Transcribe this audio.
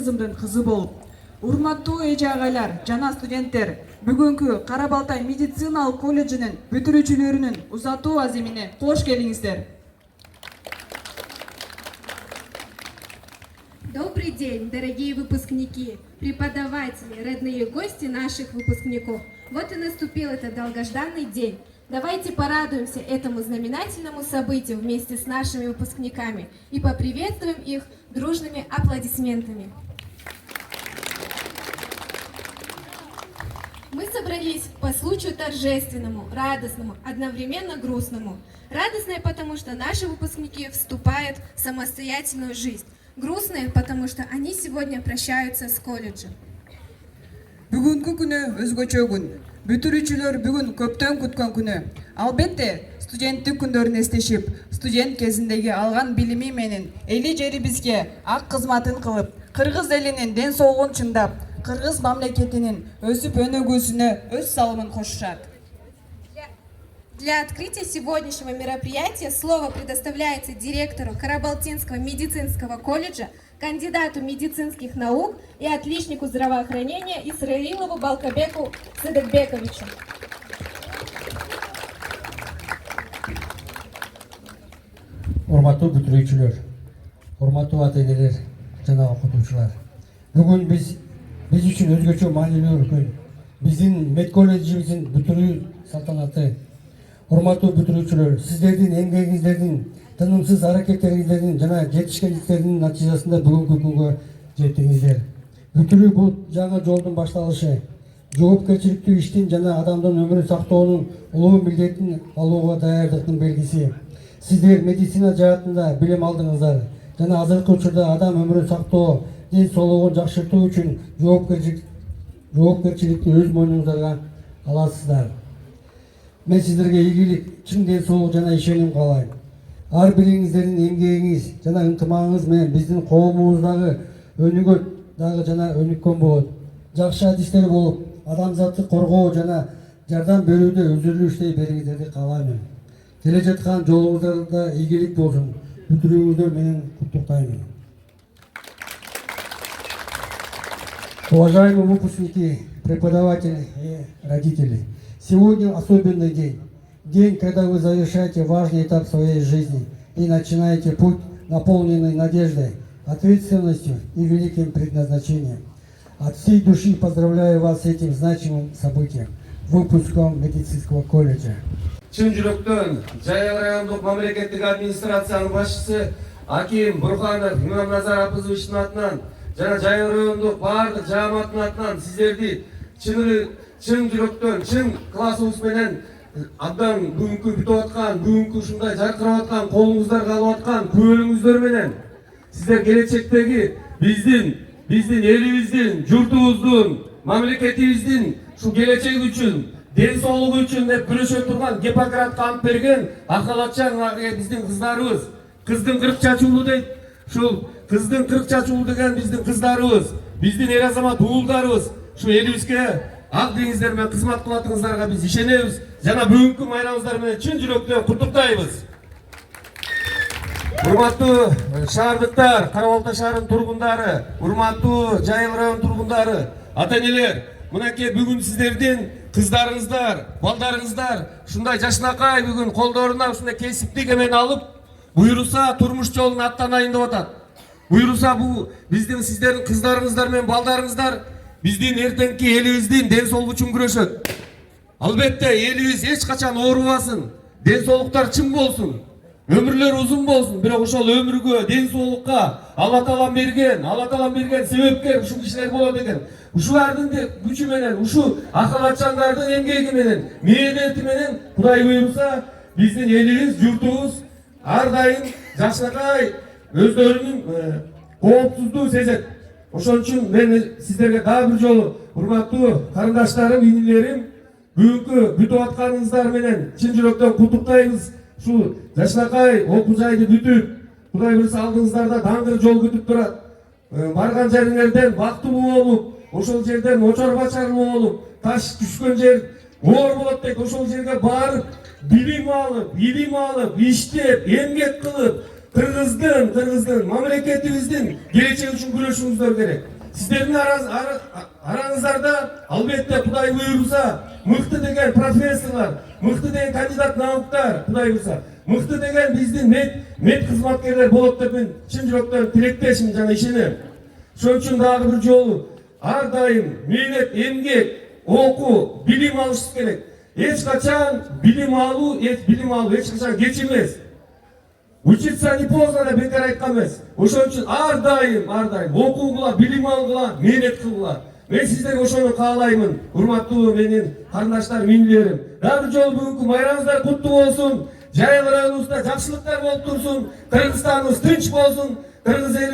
кызымдын кызы болуп. Урматтуу эже агайлар жана студенттер, бүгүнкү Кара Балтай медициналык колледжинин бүтүрүүчүлөрүнүн узатуу азимине кош келиңиздер. Добрый день, дорогие выпускники, преподаватели, родные гости наших выпускников. Вот и наступил этот долгожданный день. Давайте порадуемся этому знаменательному событию вместе с нашими выпускниками и поприветствуем их дружными аплодисментами. Мы собрались по случаю торжественному, радостному, одновременно грустному. Радостное, потому что наши выпускники вступают в самостоятельную жизнь. Грустные, потому что они сегодня прощаются с колледжем. Бүгүнкү күнү өзгөчө күн. Бүтүрүүчүлөр бүгүн көптөн күткөн күнү. Албетте, студенттик күндөрүн эстешип, студент кезиндеги алган билими менен эли жерибизге ак кызматын кылып, кыргыз элинин ден соолугун чындап, кыргыз мамлекетинин өсүп өнүгүүсүнө өз салымын кошушат. Для открытия сегодняшнего мероприятия слово предоставляется директору Карабалтинского медицинского колледжа, кандидату медицинских наук и отличнику здравоохранения Исраилову Балкабеку Сыдыкбековичу. Урматтуу бүтүрүүчүлөр, урматтуу ата-энелер жана окутуучулар. Бүгүн биз үчүн өзгөчө маанилүү күн. Биздин мед колледжибиздин бүтүрүү салтанаты. Урматтуу бүтүрүүчүлөр, сиздердин эмгегиңиздердин, тынымсыз аракеттериңиздердин жана жетишкендиктердин натыйжасында бүгүнкү күнгө жеттиңиздер. Бүтүрүү бул жаңы жолдун башталышы. Жоопкерчиликтүү иштин жана адамдын өмүрүн сактоонун улуу милдетин алууга даярдыктын белгиси. Сиздер медицина жаатында билим алдыңыздар жана азыркы учурда адам өмүрүн сактоо, ден соолугун жакшыртуу үчүн жоопкерчиликти өз мойнуңуздарга аласыздар. Мен сиздерге ийгилик, чың ден соолук жана ишеним каалайм. Ар бириңиздердин эмгегиңиз жана ынтымагыңыз менен биздин коомубуздагы өнүгөт дагы жана өнүккөн болот. Жакшы адистер болуп, адамзатты коргоо жана жардам берүүдө өздөрү иштей бериңиздерди каалайм. Келе жаткан жолуңуздарда ийгилик болсун. Бүтүрүүңүздөр менен куттуктайм. Уважаемые выпускники, преподаватели и родители, сегодня особенный день. День, когда вы завершаете важный этап своей жизни и начинаете путь, наполненный надеждой, ответственностью и великим предназначением. От всей души поздравляю вас с этим значимым событием, выпуском медицинского колледжа. Чын жүрөктөн Жайыл райондук мамлекеттик администрациянын башчысы Аким Бурханов Имамназар Апызовичтин атынан жана Жайыл райондук баардык жааматтын атынан сиздерди чын жүрөктөн, чын классыбыз менен абдан бүгүнкү бүтүп аткан, бүгүнкү ушундай жаркырап аткан, колуңуздарга алып аткан көңүлүңүздөр менен сиздер келечектеги биздин элибиздин, журтубуздун, мамлекетибиздин ушу келечеги үчүн, ден соолугу үчүн деп күрөшө турган Гиппократка ант берген ак халатчан биздин кыздарыбыз, кыздын 40 чачуулу дейт. Ушул кыздын 40 чачуулу деген биздин кыздарыбыз, биздин эр азамат уулдарыбыз ушу элибизге ак деңиздер менен кызмат кылатыңыздарга биз ишенебиз жана бүгүнкү майрамыңыздар менен чын жүрөктөн куттуктайбыз. Урматтуу шаардыктар, Кара Балтай шаарынын тургундары, урматтуу Жайыл районунун тургундары, ата-энелер, мынакей бүгүн сиздердин кыздарыңыздар, балдарыңыздар ушундай жашынакай бүгүн колдоруна ушундай кесиптик эмен алып, буйруса турмуш жолуна аттанайын деп атат. Буйруса бул биздин сиздердин кыздарыңыздар менен балдарыңыздар биздин эртеңки элибиздин ден соолугу үчүн күрөшөт. Албетте элибиз эч качан оорубасын, ден соолуктар чың болсун, өмүрлөр узун болсун. Бирок ошол өмүргө, ден соолукка Алла Таалам берген себепкер ушул кишилер болот экен. Ушулардын күчү менен, ушу ак халатчандардын эмгеги менен, мээнети менен Кудай буйруса биздин элибиз, журтубуз ар дайым жакшынакай өздөрүнүн коопсуздугун сезет. Ошон үчүн мен сиздерге дагы бир жолу урматтуу карындаштарым, инилерим, бүгүнкү бүтүп атканыңыздар менен чын жүрөктөн куттуктайбыз. Ушул жашынакай окуу жайды бүтүп, Кудай буйруса алдыңыздарда даңгыр жол күтүп турат. Барган жериңерден бактылуу болуп, ошол жерден очор бачарлуу болуп, таш түшкөн жер оор болот дейт. Ошол жерге барып, билим алып, иштеп, эмгек кылып, Кыргыздын мамлекетибиздин келечеги үчүн күрөшүңүздөр керек. Сиздердин араңыздарда албетте Кудай буйруса мыкты деген профессорлор, мыкты деген кандидат науктар, Кудай буйруса мыкты деген биздин мед кызматкерлер болот деп мен чын жүрөктөн тилектешмин жана ишенем. Ошон үчүн дагы бир жолу ар дайым мээнет, эмгек, окуу, билим алышыбыз керек. Эч качан билим алуу эч качан кеч эмес. Учиться не поздно деп бекер айткан эмес. Ошон үчүн ар дайым окуугула, билим алгыла, мээнет кылгыла. Мен сиздерге ошону каалаймын, урматтуу менин карындаштарым, миңдилерим. Дагы бир жолу бүгүнкү майрамыңыздар куттуу болсун. Жайыл районубузда жакшылыктар болуп турсун. Кыргызстаныбыз тынч болсун. Кыргыз эли